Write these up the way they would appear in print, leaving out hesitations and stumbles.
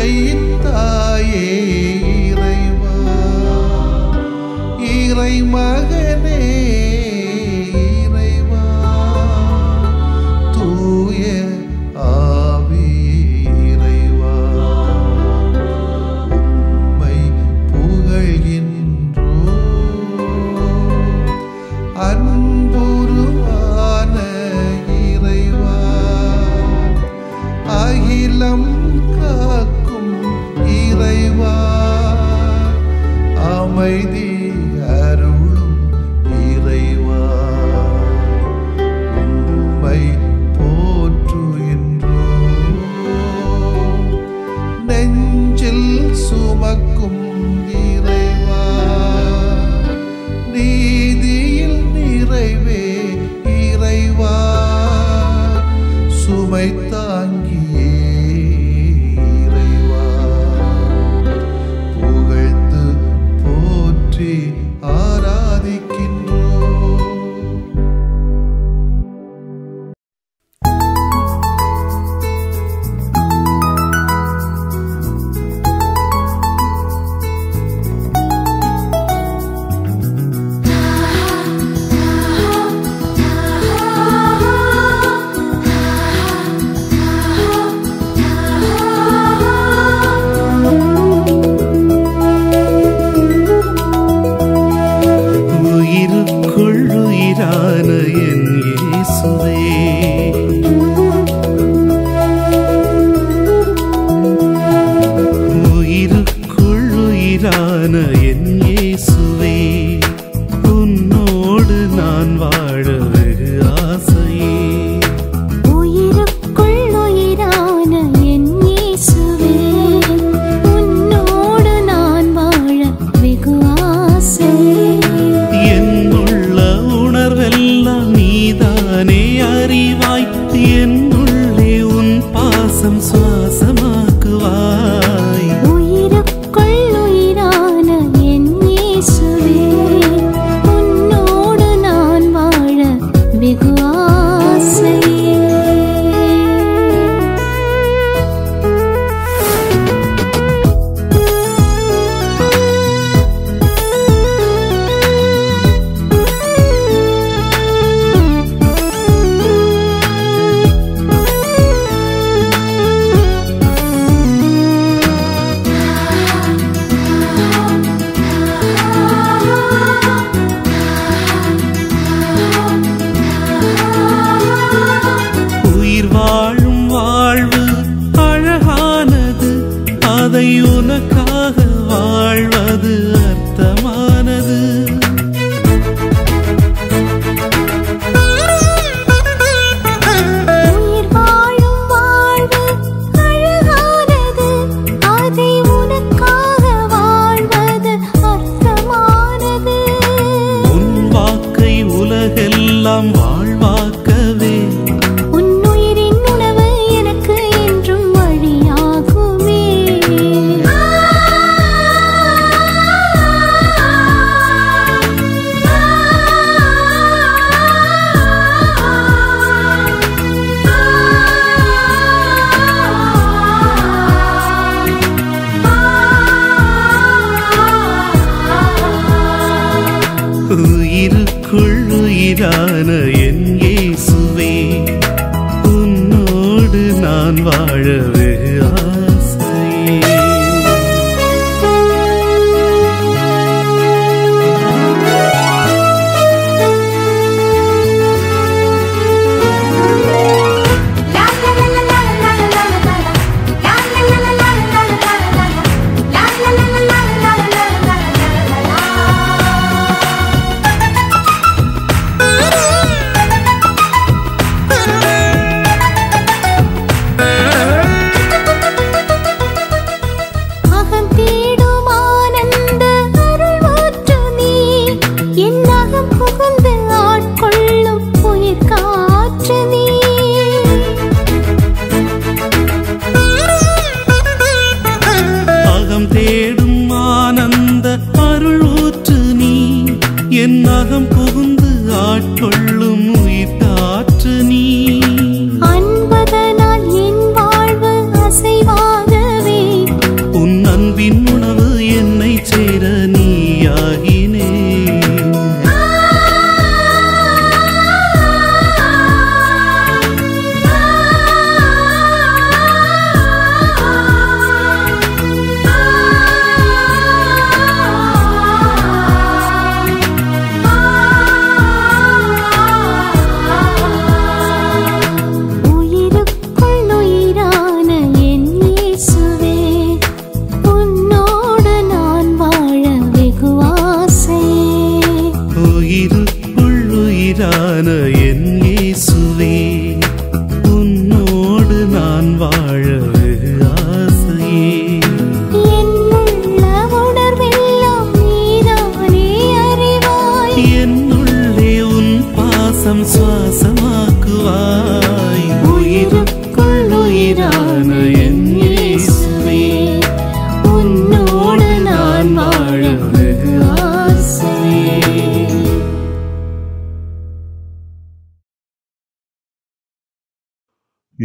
உண்மையின் தாயே இறைவா, இறை மகனே இறைவா, தூய ஆவியே இறைவா, உம்மை புகழ்கின்றோம். அன்புருவான இறைவா, அகிலம் காக்கும் இறைவா, அமைதி அருளும் இறைவா, உம்மை போற்றுகின்றோம். நெஞ்சில் சுமக்கும் இறைவா, நீதியில் நிறைவே இறைவா, சுமை தாங்கியே இறைவா, புகழ்ந்து போற்றி ஆராதிக்கின்றோம். உயிருக்குள் உயிரான என் இயேசுவே, உயிருக்குள் உயிரான என் இயேசுவே, உன்னோடு நான் வாழ வெகு ஆசையே. உயிருக்குள் உயிரான என் இயேசுவே, உன்னோடு நான் வாழ வெகு ஆசை. என்னுள்ள உணர்வெல்லாம் நீதானே அறிவாய், என்னுள்ளே உன் பாசம் சுவாசமாக்குவாய். உயிருக்குள் உயிரான என் இயேசுவே, உன்னோடு நான் வாழ வெகு ஆசை. உயிர் வாழும் வாழ்வு அழகானது, அதை உனக்காக வாழ்வது அர்த்தமானது. உயிர் வாழும் வாழ்வு அழகானது, அதை உனக்காக வாழ்வது அர்த்தமானது. உன் வாக்கை உலகெல்லாம் வாழ்வாக்கவே, உன் உயிரின் உணவு எனக்கு என்றும் வழியாகுமே. உயிருக்குள் உயிரான என் இயேசுவே, உன்னோடு நான் வாழ வெகு ஆசையே. என் அகம் புகுந்து ஆட்கொள்ளும் உயிர் காற்று நீ. அன்பதனால் என் வாழ்வு அசைவாகவே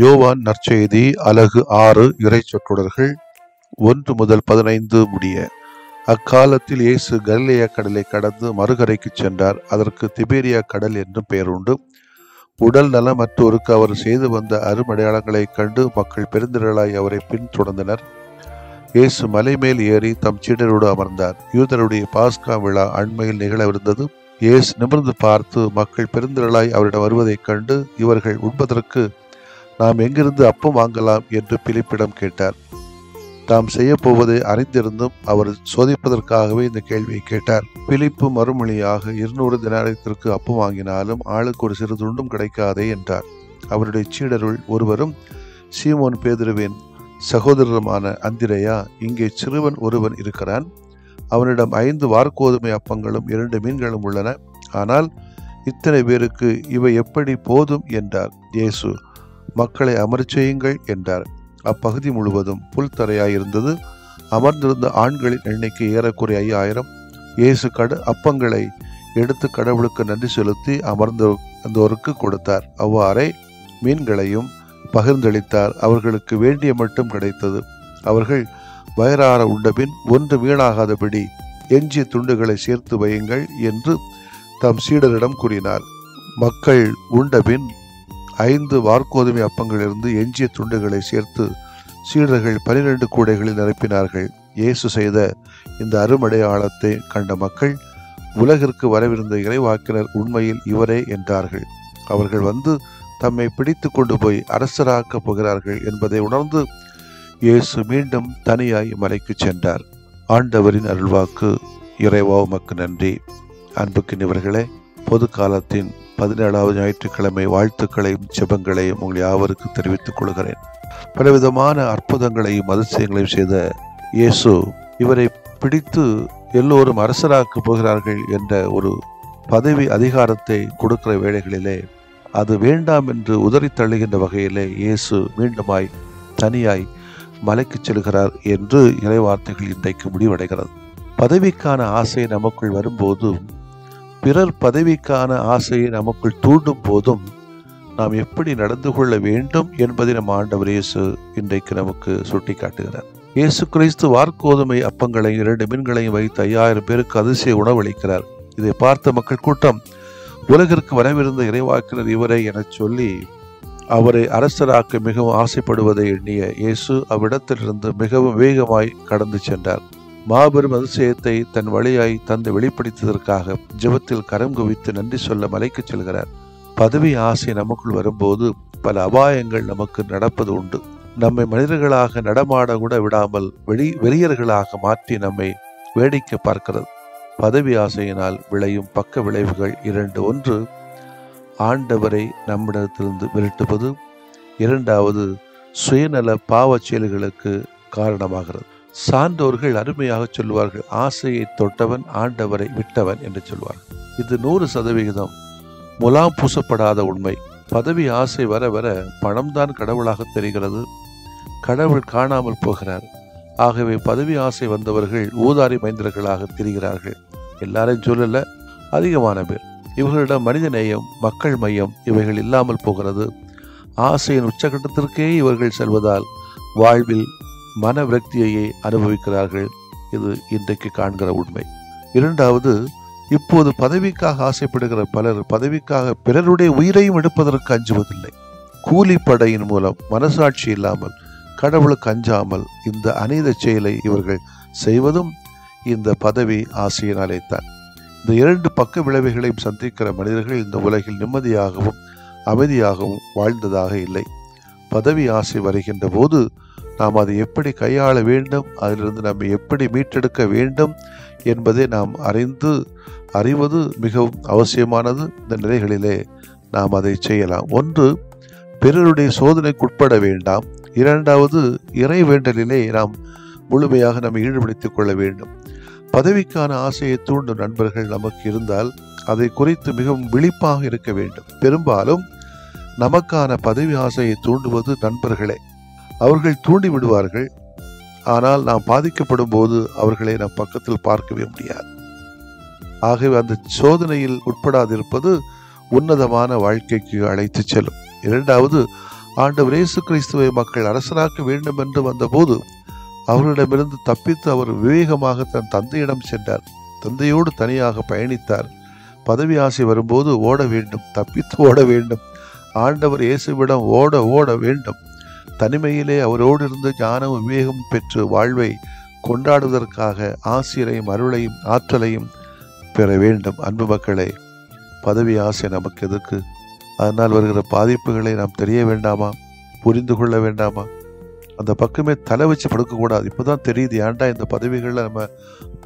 யோவான் நற்செய்தி அலகு 6 இறைச்சொற்றொடர்கள் 1 முதல் 15 முடிய. அக்காலத்தில் இயேசு கலிலேயா கடலை கடந்து மறுகரைக்கு சென்றார். அதற்கு திபேரியா கடல் என்றும் பெயருண்டு. உடல் நலமற்றோருக்கு அவர் செய்து வந்த அருமடையாளங்களைக் கண்டு மக்கள் பெருந்திரளாய் அவரை பின்தொடர்ந்தனர். இயேசு மலை மேல் ஏறி தம் சீடரோடு அமர்ந்தார். யூதருடைய பாஸ்கா விழா அண்மையில் நிகழவிருந்தது. இயேசு நிமிர்ந்து பார்த்து மக்கள் பெருந்திரளாய் அவரிடம் வருவதைக் கண்டு, இவர்கள் உண்பதற்கு நாம் எங்கிருந்து அப்பம் வாங்கலாம் என்று பிலிப்பிடம் கேட்டார். தாம் செய்ய போவதை அறிந்திருந்தும் அவர் சோதிப்பதற்காகவே இந்த கேள்வியை கேட்டார். பிலிப்பு மறுமொழியாக, 200 தினாரியத்திற்கு அப்பம் வாங்கினாலும் ஆளுக்கு ஒரு சிறு துண்டும் கிடைக்காதே என்றார். அவருடைய சீடருள் ஒருவரும் சீமோன் பேதுருவின் சகோதரருமான அந்திரேயா, இங்கே சிறுவன் ஒருவன் இருக்கிறான். அவனிடம் 5 வார்கோதுமை அப்பங்களும் 2 மீன்களும் உள்ளன. ஆனால் இத்தனை பேருக்கு இவை எப்படி போதும் என்றார். இயேசு, மக்களை அமரச் செய்யுங்கள் என்றார். அப்பகுதி முழுவதும் புல்தரையாயிருந்தது. அமர்ந்திருந்த ஆண்களின் எண்ணிக்கை ஏறக்குறைய 5000. இயேசு அப்பங்களை எடுத்து கடவுளுக்கு நன்றி செலுத்தி அமர்ந்தோருக்கு கொடுத்தார். அவ்வாறே மீன்களையும் பகிர்ந்தளித்தார். அவர்களுக்கு வேண்டிய மட்டும் கிடைத்தது. அவர்கள் வயறார உண்டபின் ஒன்று வீணாகாதபடி எஞ்சிய துண்டுகளை சேர்த்து வையுங்கள் என்று தம் சீடரிடம் கூறினார். மக்கள் உண்டபின் 5 வார்கோதுமை அப்பங்களிலிருந்து எஞ்சிய துண்டுகளை சேர்த்து சீடர்கள் 12 கூடைகளில் நிரப்பினார்கள். இயேசு செய்த இந்த அருமடையாளத்தை கண்ட மக்கள், உலகிற்கு வரவிருந்த இறைவாக்கினர் உண்மையில் இவரே என்றார்கள். அவர்கள் வந்து தம்மை பிடித்து கொண்டு போய் அரசராக்கப் போகிறார்கள் என்பதை உணர்ந்து இயேசு மீண்டும் தனியாய் மலைக்கு சென்றார். ஆண்டவரின் அருள்வாக்கு. இறைவா உமக்கு நன்றி. அன்புக்கினியவர்களே, பொது காலத்தின் 17வது ஞாயிற்றுக்கிழமை வாழ்த்துக்களையும் செபங்களையும் உங்கள் யாவருக்கு தெரிவித்துக் கொள்கிறேன். பலவிதமான அற்புதங்களையும் அதிசயங்களையும் செய்த இயேசு இவரை பிடித்து எல்லோரும் அரசராக்கப் போகிறார்கள் என்ற ஒரு பதவி அதிகாரத்தை கொடுக்கிற வேளைகளிலே அது வேண்டாம் என்று உதறி தள்ளுகின்ற வகையிலே இயேசு மீண்டுமாய் தனியாய் மலைக்கு செல்கிறார் என்று இறைவார்த்தைகள் இன்றைக்கு முடிவடைகிறது. பதவிக்கான ஆசை நமக்குள் வரும்போதும் பிறர் பதவிக்கான ஆசையை நமக்குள் தூண்டும் போதும் நாம் எப்படி நடந்து கொள்ள வேண்டும் என்பதை நம் ஆண்டவர் இயேசு இன்றைக்கு நமக்கு சுட்டி காட்டுகிறார். இயேசு கிறிஸ்து வார்கோதுமை அப்பங்களையும் 2 மீன்களையும் வைத்து 5000 பேருக்கு அதிசய உணவளிக்கிறார். இதை பார்த்த மக்கள் கூட்டம், உலகிற்கு வரவிருந்த இறைவாக்கினர் இவரை என சொல்லி அவரை அரசராக்க மிகவும் ஆசைப்படுவதை எண்ணிய இயேசு அவ்விடத்திலிருந்து மிகவும் வேகமாய் கடந்து சென்றார். மாபெரும் அதிசயத்தை தன் வழியாய் தந்து வெளிப்படுத்தியதற்காக ஜெபத்தில் கரம் குவித்து நன்றி சொல்ல மலைக்கு செல்கிறார். பதவி ஆசை நமக்குள் வரும்போது பல அபாயங்கள் நமக்கு நடப்பது உண்டு. நம்மை மனிதர்களாக நடமாட கூட விடாமல் வெறியர்களாக மாற்றி நம்மை வேடிக்கை பார்க்கிறது. பதவி ஆசையினால் விளையும் பக்க விளைவுகள் 2. 1, ஆண்டவரை நம்மிடத்திலிருந்து விரட்டுவது. 2வது, சுயநல பாவச் செயல்களுக்கு காரணமாகிறது. சான்றோர்கள் அருமையாக சொல்வார்கள், ஆசையை தொட்டவன் ஆண்டவரை விட்டவன் என்று சொல்வார்கள். இது 100% முலாம் பூசப்படாத உண்மை. பதவி ஆசை வர வர பணம்தான் கடவுளாக தெரிகிறது. கடவுள் காணாமல் போகிறார். ஆகவே பதவி ஆசை வந்தவர்கள் ஊதாரி மைந்தர்களாக திரிகிறார்கள். எல்லாரையும் சொல்லல, அதிகமான பேர். இவர்களிடம் மனித நேயம், மக்கள் மையம் இவைகள் இல்லாமல் போகிறது. ஆசையின் உச்சகட்டத்திற்கே இவர்கள் செல்வதால் வாழ்வில் மன விரக்தியையே அனுபவிக்கிறார்கள். இது இன்றைக்கு காண்கிற உண்மை. 2வது, இப்போது பதவிக்காக ஆசைப்படுகிற பலர் பதவிக்காக பிறருடைய உயிரையும் எடுப்பதற்கு அஞ்சுவதில்லை. கூலிப்படையின் மூலம் மனசாட்சி இல்லாமல் கடவுளுக்கு அஞ்சாமல் இந்த அநீத செயலை இவர்கள் செய்வதும் இந்த பதவி ஆசையினாலே தான். இந்த 2 பக்க விளைவுகளையும் சந்திக்கிற மனிதர்கள் இந்த உலகில் நிம்மதியாகவும் அமைதியாகவும் வாழ்ந்ததாக இல்லை. பதவி ஆசை வருகின்ற போது நாம் அதை எப்படி கையாள வேண்டும், அதிலிருந்து நம்மை எப்படி மீட்டெடுக்க வேண்டும் என்பதை நாம் அறிவது மிகவும் அவசியமானது. இந்த நிலைகளிலே நாம் அதை செய்யலாம். 1, பிறருடைய சோதனைக்குட்பட வேண்டாம். 2வது, இறை வேண்டலிலே நாம் முழுமையாக நம்மை ஈடுபடுத்திக் கொள்ள வேண்டும். பதவிக்கான ஆசையை தூண்டும் நண்பர்கள் நமக்கு இருந்தால் அதை குறித்து மிகவும் விழிப்பாக இருக்க வேண்டும். பெரும்பாலும் நமக்கான பதவி ஆசையை தூண்டுவது நண்பர்களே. அவர்கள் தூண்டி விடுவார்கள். ஆனால் நாம் பாதிக்கப்படும் போது அவர்களை நம் பக்கத்தில் பார்க்கவே முடியாது. ஆகவே அந்த சோதனையில் உட்படாதிருப்பது உன்னதமான வாழ்க்கைக்கு அழைத்து செல்லும். 2வது, ஆண்டவர் இயேசு கிறிஸ்துவை மக்கள் அரசராக்க வேண்டும் என்று வந்தபோது அவர்களிடமிருந்து தப்பித்து அவர் விவேகமாக தன் தந்தையிடம் சென்றார். தந்தையோடு தனியாக பயணித்தார். பதவி ஆசை வரும்போது ஓட வேண்டும், தப்பித்து ஓட வேண்டும். ஆண்டவர் இயேசுவிடம் ஓட வேண்டும். தனிமையிலே அவரோடு இருந்து ஞானம் விவேகம் பெற்று வாழ்வை கொண்டாடுவதற்காக ஆசிரியரையும் அருளையும் ஆற்றலையும் பெற வேண்டும். அன்பு மக்களே, பதவி ஆசை நமக்கு எதுக்கு? அதனால் வருகிற பாதிப்புகளை நாம் தெரிய வேண்டாமா? புரிந்து கொள்ள வேண்டாமா? அந்த பக்கமே தலை வச்சு படுக்கக்கூடாது. இப்போதான் தெரியுது ஏன்டா இந்த பதவிகளில் நம்ம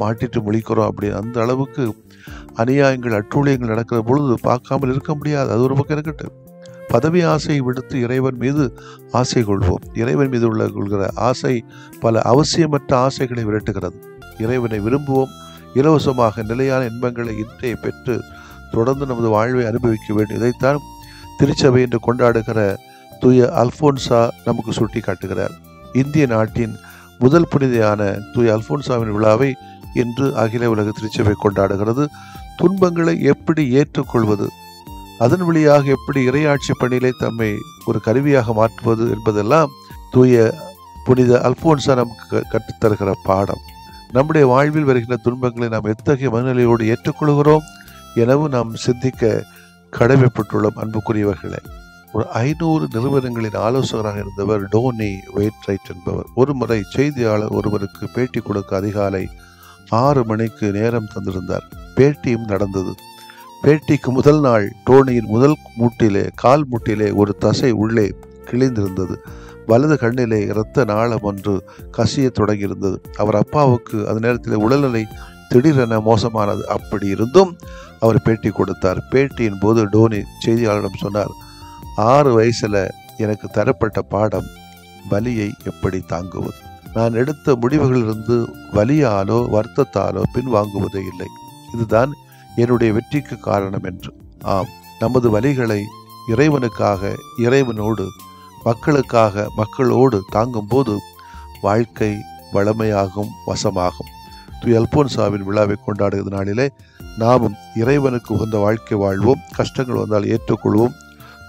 மாட்டிட்டு முழிக்கிறோம் அப்படின்னு. அந்த அளவுக்கு அநியாயங்கள் அட்டூழியங்கள் நடக்கிற பொழுது பார்க்காமல் இருக்க முடியாது. அது ஒரு பக்கம் இருக்கட்டும். பதவி ஆசையை விடுத்து இறைவன் மீது ஆசை கொள்வோம். இறைவன் மீது கொள்கிற ஆசை பல அவசியமற்ற ஆசைகளை விரட்டுகிறது. இறைவனை விரும்புவோம். இலவசமாக நிலையான இன்பங்களை இன்றே பெற்று தொடர்ந்து நமது வாழ்வை அனுபவிக்க வேண்டும். இதைத்தான் திருச்சபை என்று கொண்டாடுகிற தூய அல்போன்சா நமக்கு சுட்டி காட்டுகிறார். இந்திய நாட்டின் முதல் புனிதையான தூய அல்போன்சாவின் விழாவை இன்று அகில உலக திருச்சபை கொண்டாடுகிறது. துன்பங்களை எப்படி ஏற்றுக்கொள்வது, அதன் வழியாக எப்படி இறையாட்சி பணியிலே தம்மை ஒரு கருவியாக மாற்றுவது என்பதெல்லாம் தூய புனித அல்போன்சா நமக்கு கற்றுத்தருகிற பாடம். நம்முடைய வாழ்வில் வருகின்ற துன்பங்களை நாம் எத்தகைய மனநிலையோடு ஏற்றுக்கொள்கிறோம் எனவும் நாம் சிந்திக்க கடமைப்பட்டுள்ளோம். அன்புக்குரியவர்களே, ஒரு 500 நிறுவனங்களின் ஆலோசகராக இருந்தவர் டோனி வெயிட்ரைட் என்பவர் ஒரு முறை செய்தியாளர் ஒருவருக்கு பேட்டி கொடுக்க அதிகாலை 6 மணிக்கு நேரம் தந்திருந்தார். பேட்டியும் நடந்தது. பேட்டிக்கு முதல் நாள் டோனியின் முதல் கால் மூட்டிலே ஒரு தசை உள்ளே கிழிந்திருந்தது. வலது கண்ணிலே இரத்த நாளம் ஒன்று கசிய தொடங்கியிருந்தது. அவர் அப்பாவுக்கு அந்த நேரத்தில் உடல்நிலை திடீரென மோசமானது. அப்படி இருந்தும் அவர் பேட்டி கொடுத்தார். பேட்டியின் போது டோனி செய்தியாளரிடம் சொன்னார், 6 வயசுல எனக்கு தரப்பட்ட பாடம் வலியை எப்படி தாங்குவது. நான் எடுத்த முடிவுகளிலிருந்து வலியாலோ வருத்தத்தாலோ பின்வாங்குவதே இல்லை. இதுதான் என்னுடைய வெற்றிக்கு காரணம் என்று. ஆம், நமது வலிகளை இறைவனுக்காக, இறைவனோடு, மக்களுக்காக, மக்களோடு தாங்கும் போது வாழ்க்கை வளமையாகும், வசமாகும். தூய அல்போன்சாவின் விழாவை கொண்டாடுகிற நாளிலே நாமும் இறைவனுக்கு உகந்த வாழ்க்கை வாழ்வோம். கஷ்டங்கள் வந்தால் ஏற்றுக்கொள்வோம்.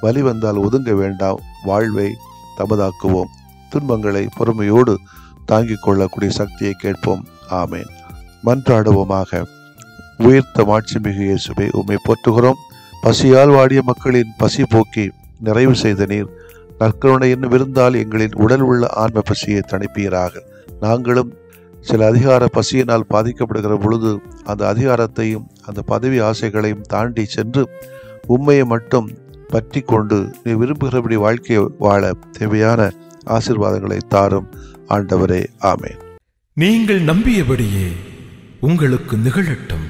வலி வந்தால் ஒதுங்க வேண்டாம். வாழ்வை தமதாக்குவோம். துன்பங்களை பொறுமையோடு தாங்கிக் கொள்ளக்கூடிய சக்தியை கேட்போம். ஆமேன். மன்றாடுவோமாக. உயிர்த்த மாட்சிமிகு இயேசுவே, உம்மை போற்றுகிறோம். பசியால் வாடிய மக்களின் பசி போக்கி நிறைவு செய்த நீர் நற்கருணை என்னும் விருந்தால் எங்களின் உடல் உள்ள ஆன்ம பசியை தணிப்பீராக. நாங்களும் சில அதிகார பசியினால் பாதிக்கப்படுகிற பொழுது அந்த அதிகாரத்தையும் அந்த பதவி ஆசைகளையும் தாண்டி சென்று உண்மையை மட்டும் பற்றி கொண்டு நீ விரும்புகிறபடி வாழ்க்கையை வாழ தேவையான ஆசீர்வாதங்களை தாரும் ஆண்டவரே. ஆமேன். நீங்கள் நம்பியபடியே உங்களுக்கு நிகழட்டும்.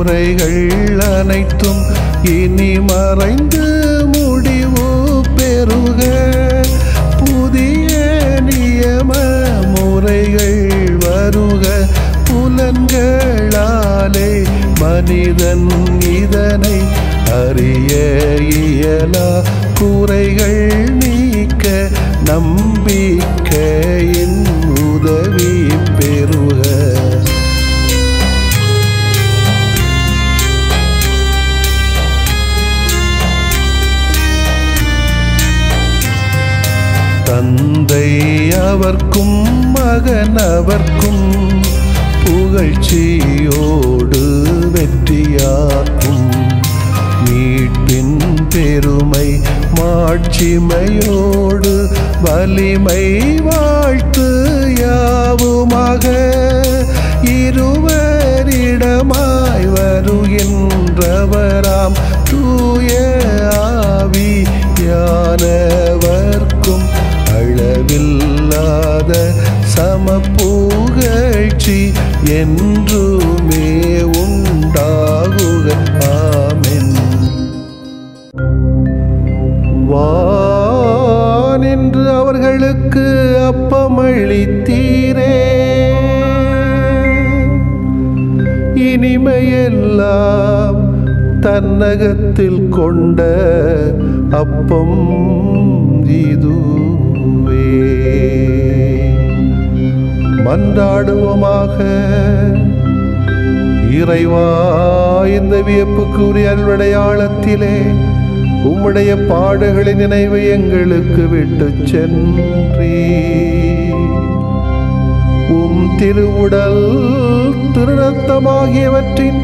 குறைகள் அனைத்தும் இனி மறைந்து முடிவு பெறுக. புதிய நியம முறைகள் வருக. புலன்களாலே மனிதன் இதனை அறிய இயலா. குறைகள் நீக்க நம்பிக்கையின் உதவி பெறுக. தந்தை அவர்க்கும் மகன் அவர்க்கும் புகழ்ச்சியோடு வெற்றியாக்கும். மீட்பின் பெருமை மாட்சிமையோடு வலிமை வாழ்த்து யாவுமாக. இருவரிடமாய் வருகின்றவராம் தூய ஆவியானவர்க்கும் அளவில்லாத சமப்புகழ்ச்சி என்றுமே உண்டாகுக. ஆமென். வானின்று அவர்களுக்கு அப்பமளித்தீரே, இனிமையெல்லாம் தன்னகத்தில் கொண்ட அப்பம் இதுவே. மன்றாடுவோமாக. இறைவா, இந்த வியப்புக்குரிய அருளடையாளத்திலே உம்முடைய பாடுகளின் நினைவு எங்களுக்கு விட்டு சென்றீ. உம் திருவுடல் திருரத்தமாகியவற்றின்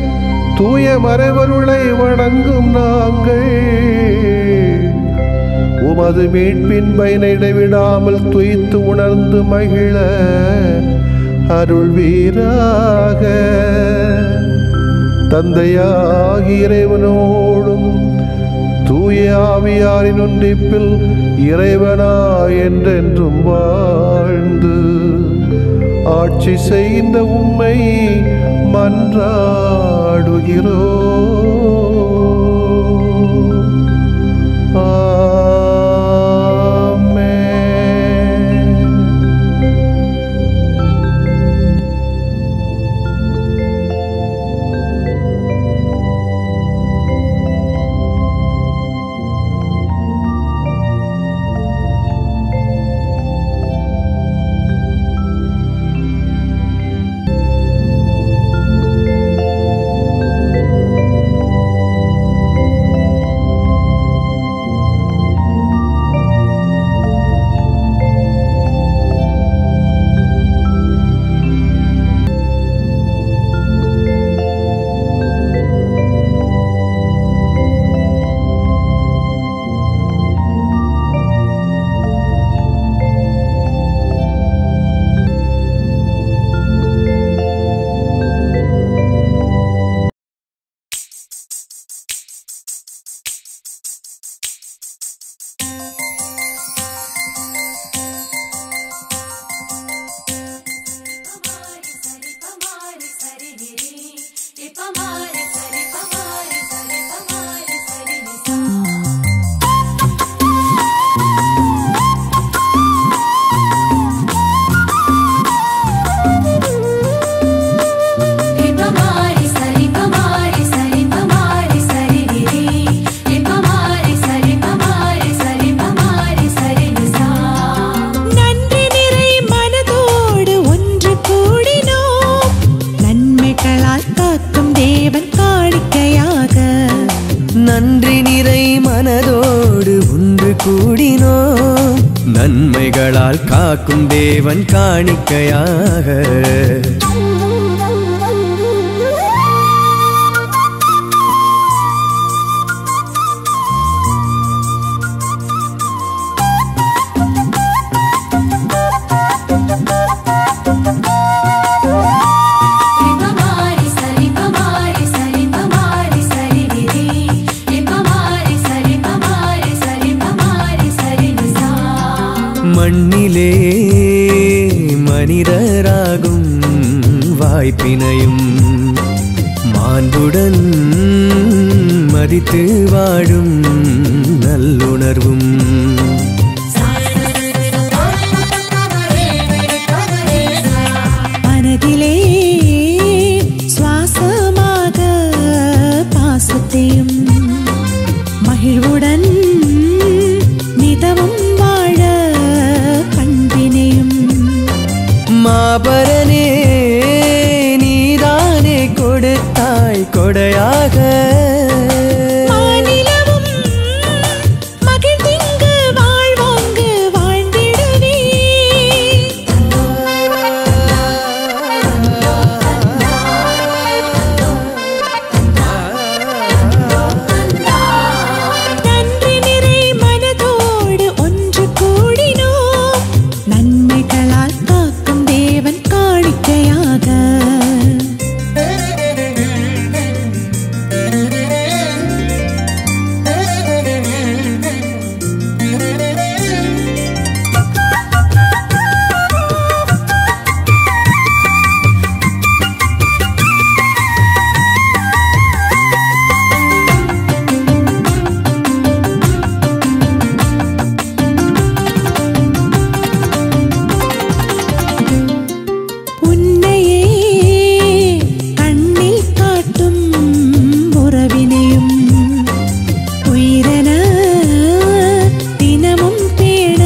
தூய மறைவருளை வணங்கும் நாங்கள் உமது மீட்பின் பயனை இடைவிடாமல் துய்த்து உணர்ந்து மகிழ அருள்வீராக. தந்தையாகிய இறைவனோடும் தூய ஆவியாரின் ஒன்றிப்பில் இறைவனா என்றென்றும் வாழ்ந்து ஆட்சி செய்கின்ற உம்மை மன்றாடுகிறோம். ஆமென். நன்றி நிறை மனதோடு ஒன்று கூடினோம், நன்மைகளால் காக்கும் தேவன் காணிக்கையாக. மண்ணிலே மனிதராகும் வாய்ப்பினையும் மாண்புடன் மதித்து வாழும் நல்லுணர்வும் மனதிலே சுவாசமாக பாசத்தையும் மகிழ்வுடன் நிதமும் வாழ பண்பினையும் மாபரனே நீதானே கொடுத்தாய் கொடையாக மாநிலமும் மகிழ்ந்திங்கு வாழ்வோங்கு வாழ்ந்திடவே நன்றி நிறை மனதோடு ஒன்று கூடினோம் நன்மைகளால் காக்கும் தேவன் காணிக்கையாக உன்னையே கண்ணில் காட்டும் உறவினையும் உயிரென தினமும் பேண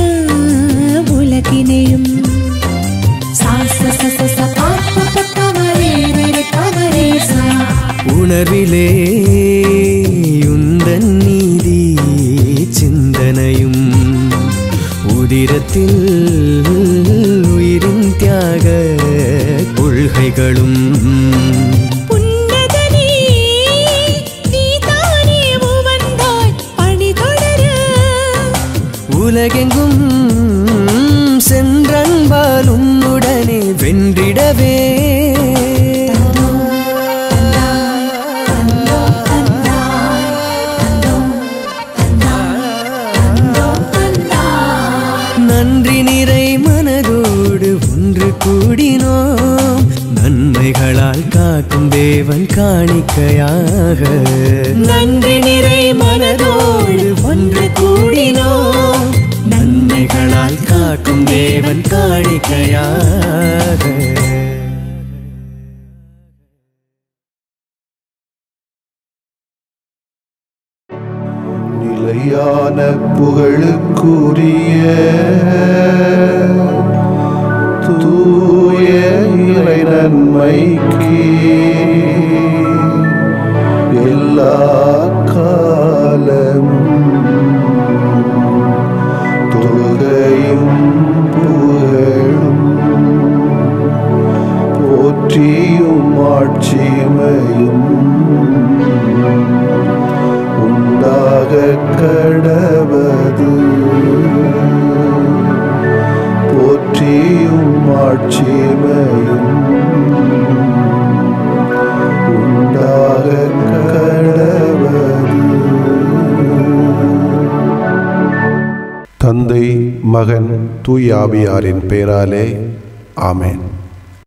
உலகினையும் உணர்விலே உந்தன் நீதி சிந்தனையும் உதிரத்தில் உயிரின் தியாக கொள்கைகளும் புன்னதனே நீதானே உவந்தாய் பணி தொடர உலகெங்கும் சென்றன்பால் உன்னுடனே வென்றிடவே நன்றி நிறை மனதோடு ஒன்று கூடினோம் நன்மைகளால் காக்கும் தேவன் காணிக்கையாக நன்றி நிறை மனதோடு ஒன்று கூடினோம் நன்மைகளால் காக்கும் தேவன் காணிக்கையாக நிலையான புகழுக்குரிய தூய இறை நன்மைக்கு எல்லா காலமும் தொழுகையும் புகழும் போற்றியும் ஆட்சிமையும் உண்டாக கடவது போற்றியும் ஆட்சிமையும் உண்டாக கடவது. தந்தை மகன் தூய ஆவியாரின் பெயராலே ஆமென்.